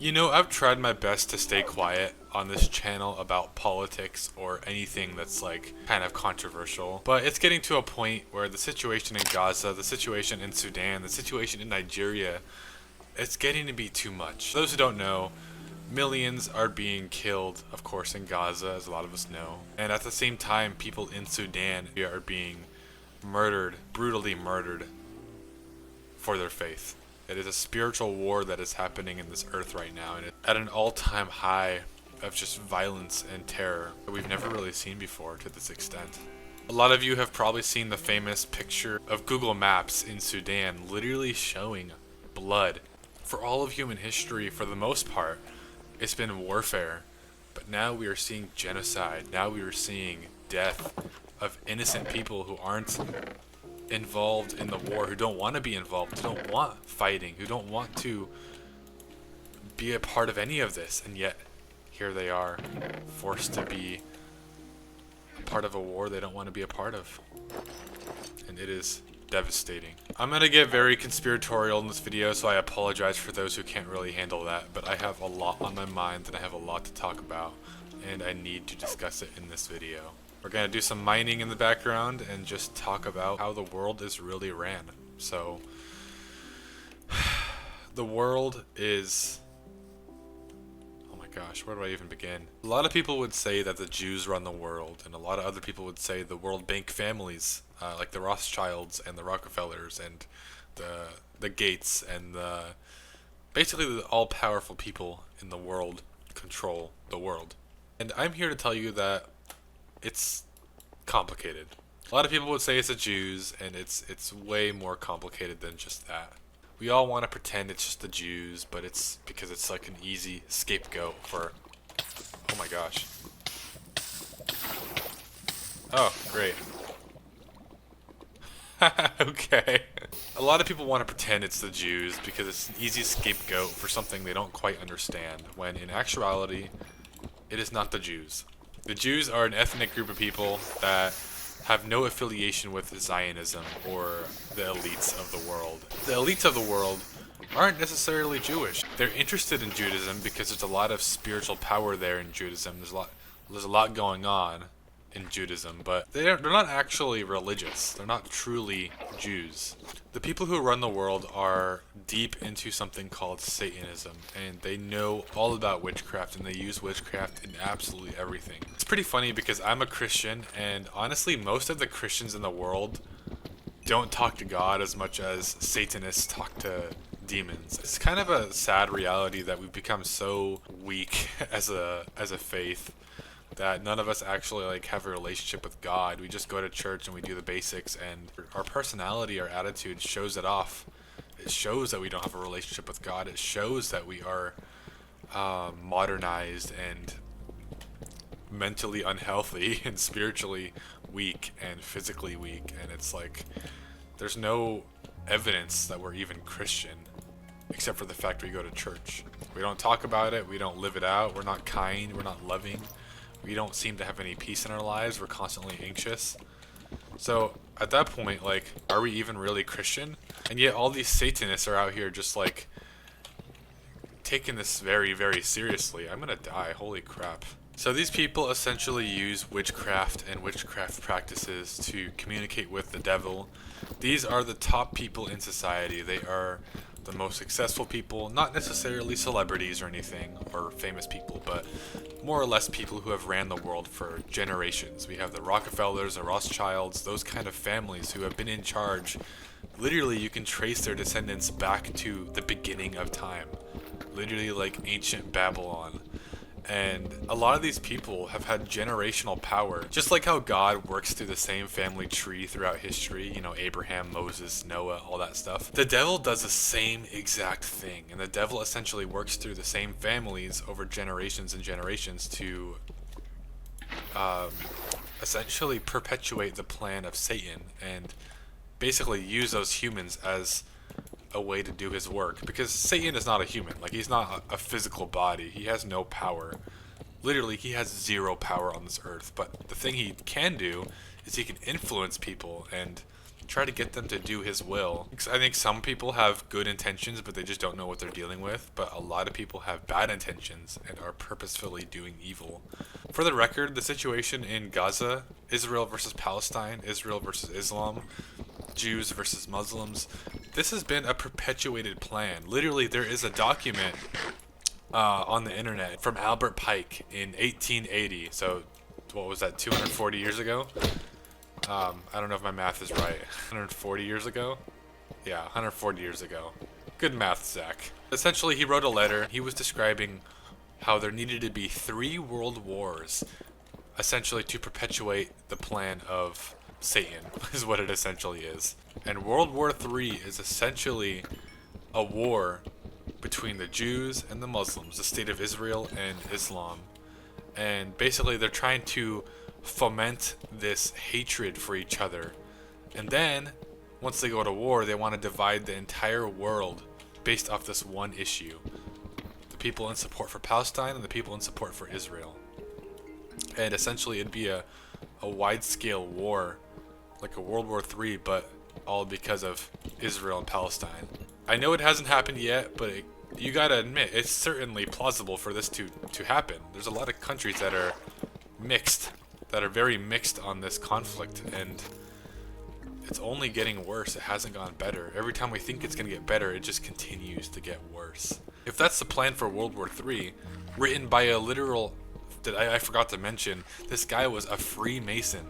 You know, I've tried my best to stay quiet on this channel about politics or anything that's like kind of controversial, but it's getting to a point where the situation in Gaza, the situation in Sudan, the situation in Nigeria, it's getting to be too much. For those who don't know, millions are being killed, of course, in Gaza, as a lot of us know, and at the same time, people in Sudan are being murdered, brutally murdered for their faith. It is a spiritual war that is happening in this earth right now, and it's at an all-time high of just violence and terror that we've never really seen before to this extent. A lot of you have probably seen the famous picture of Google Maps in Sudan literally showing blood. For all of human history, for the most part, it's been warfare, but now we are seeing genocide. Now we are seeing death of innocent people who aren't involved in the war, who don't want to be involved, who don't want fighting, who don't want to be a part of any of this, and yet here they are, forced to be a part of a war they don't want to be a part of. And it is devastating. I'm gonna get very conspiratorial in this video, so I apologize for those who can't really handle that, but I have a lot on my mind and I have a lot to talk about, and I need to discuss it in this video. We're gonna do some mining in the background and just talk about how the world is really ran. So, the world is... oh my gosh, where do I even begin? A lot of people would say that the Jews run the world, and a lot of other people would say the World Bank families, like the Rothschilds and the Rockefellers and the Gates and basically the all-powerful people in the world control the world. And I'm here to tell you that it's complicated. A lot of people would say it's the Jews, and it's way more complicated than just that. We all want to pretend it's just the Jews, but it's because it's like an easy scapegoat for... oh my gosh. Oh, great. Okay. A lot of people want to pretend it's the Jews because it's an easy scapegoat for something they don't quite understand, when in actuality, it is not the Jews. The Jews are an ethnic group of people that have no affiliation with Zionism or the elites of the world. The elites of the world aren't necessarily Jewish. They're interested in Judaism because there's a lot of spiritual power there in Judaism. There's a lot going on in Judaism, but they're not actually religious. They're not truly Jews. The people who run the world are deep into something called Satanism, and they know all about witchcraft, and they use witchcraft in absolutely everything. It's pretty funny because I'm a Christian, and honestly, most of the Christians in the world don't talk to God as much as Satanists talk to demons. It's kind of a sad reality that we've become so weak as a faith that none of us actually like have a relationship with God. We just go to church and we do the basics, and our personality, our attitude shows it off. It shows that we don't have a relationship with God. It shows that we are modernized and mentally unhealthy and spiritually weak and physically weak, and it's like there's no evidence that we're even Christian except for the fact we go to church. We don't talk about it, we don't live it out, we're not kind, we're not loving. We don't seem to have any peace in our lives. We're constantly anxious. So at that point, like, are we even really Christian? And yet all these Satanists are out here just like taking this very, very seriously. I'm gonna die. Holy crap. So these people essentially use witchcraft and witchcraft practices to communicate with the devil. These are the top people in society. They are the most successful people, not necessarily celebrities or anything, or famous people, but more or less people who have ran the world for generations. We have the Rockefellers, the Rothschilds, those kind of families who have been in charge. Literally, you can trace their descendants back to the beginning of time. Literally like ancient Babylon. And a lot of these people have had generational power. Just like how God works through the same family tree throughout history, you know, Abraham, Moses, Noah, all that stuff. The devil does the same exact thing. And the devil essentially works through the same families over generations and generations to essentially perpetuate the plan of Satan and basically use those humans as a way to do his work, because Satan is not a human. Like, he's not a physical body. He has no power. Literally, he has zero power on this earth. But the thing he can do is he can influence people and try to get them to do his will. I think some people have good intentions, but they just don't know what they're dealing with. But a lot of people have bad intentions and are purposefully doing evil. For the record, the situation in Gaza, Israel versus Palestine, Israel versus Islam, Jews versus Muslims, this has been a perpetuated plan. Literally, there is a document on the internet from Albert Pike in 1880. So, what was that, 240 years ago? I don't know if my math is right. 140 years ago? Yeah, 140 years ago. Good math, Zach. Essentially, he wrote a letter. He was describing how there needed to be 3 world wars, essentially to perpetuate the plan of Satan, is what it essentially is. And World War III is essentially a war between the Jews and the Muslims, the state of Israel and Islam. And basically, they're trying to foment this hatred for each other. And then, once they go to war, they want to divide the entire world based off this one issue. The people in support for Palestine and the people in support for Israel. And essentially, it'd be a wide-scale war, like a World War III, but all because of Israel and Palestine. I know it hasn't happened yet, but you gotta admit, it's certainly plausible for this to happen. There's a lot of countries that are mixed, that are very mixed on this conflict, and it's only getting worse. It hasn't gone better. Every time we think it's going to get better, it just continues to get worse. If that's the plan for World War III, written by a literal, that I forgot to mention, this guy was a Freemason.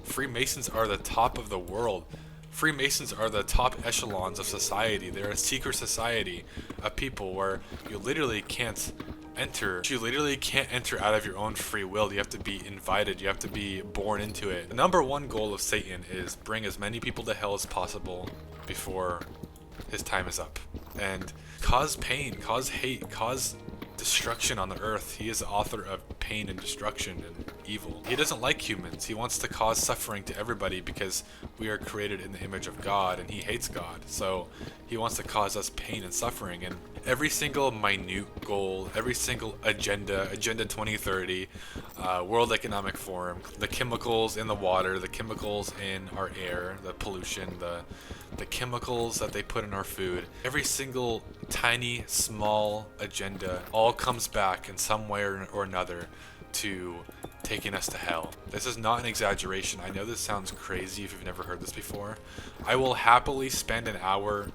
Freemasons are the top of the world. Freemasons are the top echelons of society. They're a secret society of people where you literally can't enter. You literally can't enter out of your own free will. You have to be invited. You have to be born into it. The number one goal of Satan is bring as many people to hell as possible before his time is up. And cause pain, cause hate, cause destruction on the earth. He is the author of pain and destruction and evil. He doesn't like humans. He wants to cause suffering to everybody because we are created in the image of God and he hates God. So he wants to cause us pain and suffering. And every single minute goal, every single agenda 2030, World Economic Forum, the chemicals in the water, the chemicals in our air, the pollution, the chemicals that they put in our food, every single tiny, small agenda all comes back in some way or another to taking us to hell. This is not an exaggeration. I know this sounds crazy if you've never heard this before. I will happily spend an hour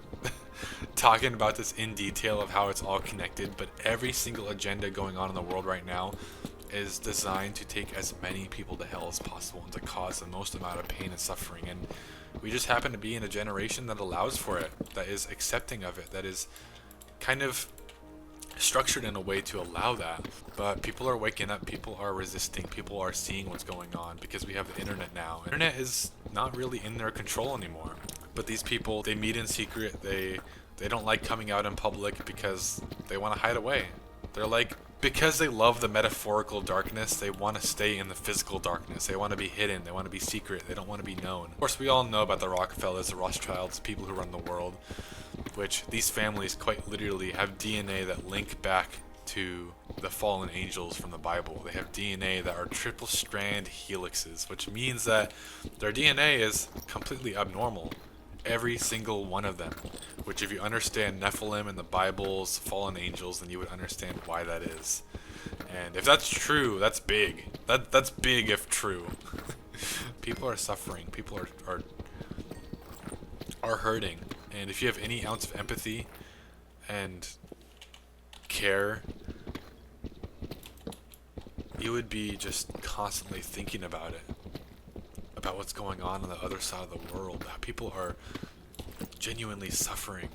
talking about this in detail of how it's all connected, but every single agenda going on in the world right now is designed to take as many people to hell as possible and to cause the most amount of pain and suffering. And we just happen to be in a generation that allows for it, that is accepting of it, that is kind of structured in a way to allow that. But people are waking up, people are resisting, people are seeing what's going on because we have the internet now. The internet is not really in their control anymore. But these people, they meet in secret, they don't like coming out in public because they want to hide away. They're like, because they love the metaphorical darkness, they want to stay in the physical darkness. They want to be hidden, they want to be secret, they don't want to be known. Of course, we all know about the Rockefellers, the Rothschilds, people who run the world, which these families quite literally have DNA that link back to the fallen angels from the Bible. They have DNA that are triple strand helixes, which means that their DNA is completely abnormal. Every single one of them, which if you understand Nephilim and the Bible's fallen angels, then you would understand why that is. And if that's true, that's big. That's big if true. People are suffering. People are hurting. And if you have any ounce of empathy and care, you would be just constantly thinking about it. About what's going on the other side of the world. How people are genuinely suffering,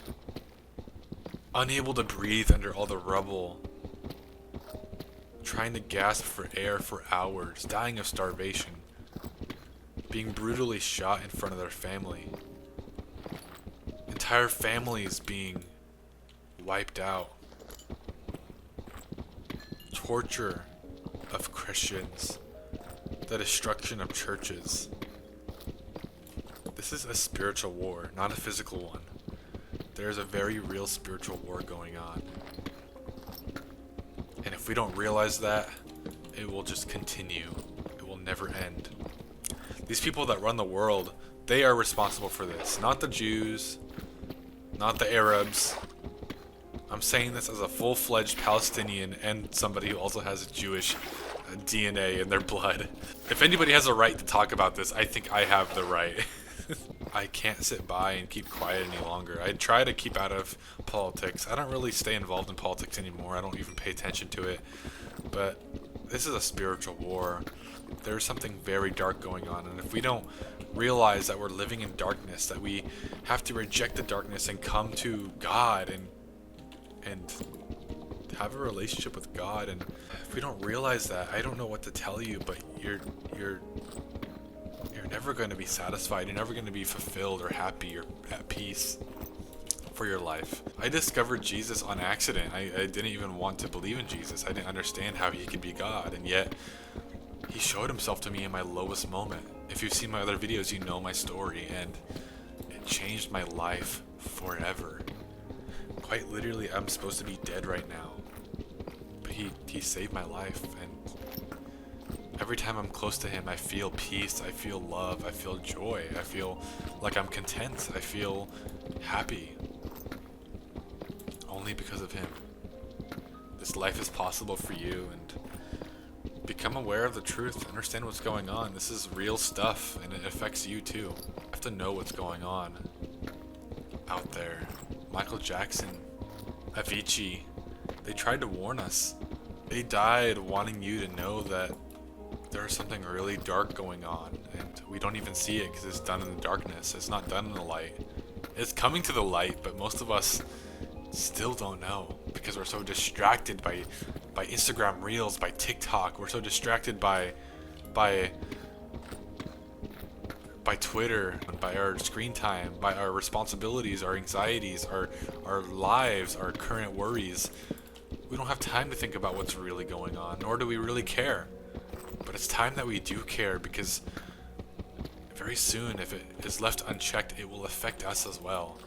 unable to breathe under all the rubble, trying to gasp for air for hours, dying of starvation, being brutally shot in front of their family, entire families being wiped out, torture of Christians, the destruction of churches. This is a spiritual war, not a physical one. There is a very real spiritual war going on. And if we don't realize that, it will just continue. It will never end. These people that run the world, They are responsible for this, not the Jews, not the Arabs. I'm saying this as a full-fledged Palestinian and somebody who also has Jewish DNA in their blood. If anybody has a right to talk about this, I think I have the right. I can't sit by and keep quiet any longer. I try to keep out of politics. I don't really stay involved in politics anymore. I don't even pay attention to it. But this is a spiritual war. There's something very dark going on, and if we don't realize that we're living in darkness, that we have to reject the darkness and come to God and have a relationship with God, and if we don't realize that, I don't know what to tell you, but you're never going to be satisfied. You're never going to be fulfilled or happy or at peace for your life. I discovered Jesus on accident. I didn't even want to believe in Jesus. I didn't understand how he could be God, and yet he showed himself to me in my lowest moment. If you've seen my other videos, you know my story, and it changed my life forever. Quite literally, I'm supposed to be dead right now, but he saved my life, and every time I'm close to him, I feel peace, I feel love, I feel joy, I feel like I'm content, I feel happy, only because of him. This life is possible for you, and become aware of the truth, understand what's going on. This is real stuff, and it affects you too. You have to know what's going on out there. Michael Jackson, Avicii, they tried to warn us. They died wanting you to know that there's something really dark going on, and we don't even see it because it's done in the darkness. It's not done in the light. It's coming to the light, but most of us still don't know because we're so distracted by Instagram Reels, by TikTok. We're so distracted by Twitter, by our screen time, by our responsibilities, our anxieties, our lives, our current worries. We don't have time to think about what's really going on, nor do we really care. But it's time that we do care, because very soon, if it is left unchecked, it will affect us as well.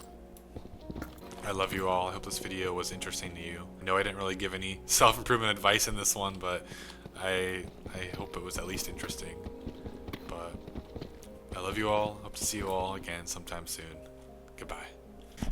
I love you all. I hope this video was interesting to you. I know I didn't really give any self-improvement advice in this one, but I hope it was at least interesting. But I love you all. Hope to see you all again sometime soon. Goodbye.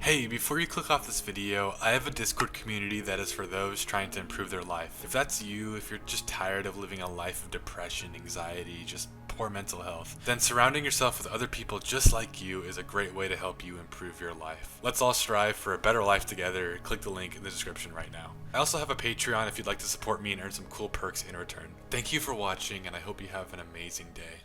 Hey, before you click off this video, I have a Discord community that is for those trying to improve their life. If that's you, if you're just tired of living a life of depression, anxiety, just poor mental health, then surrounding yourself with other people just like you is a great way to help you improve your life. Let's all strive for a better life together. Click the link in the description right now. I also have a Patreon if you'd like to support me and earn some cool perks in return. Thank you for watching, and I hope you have an amazing day.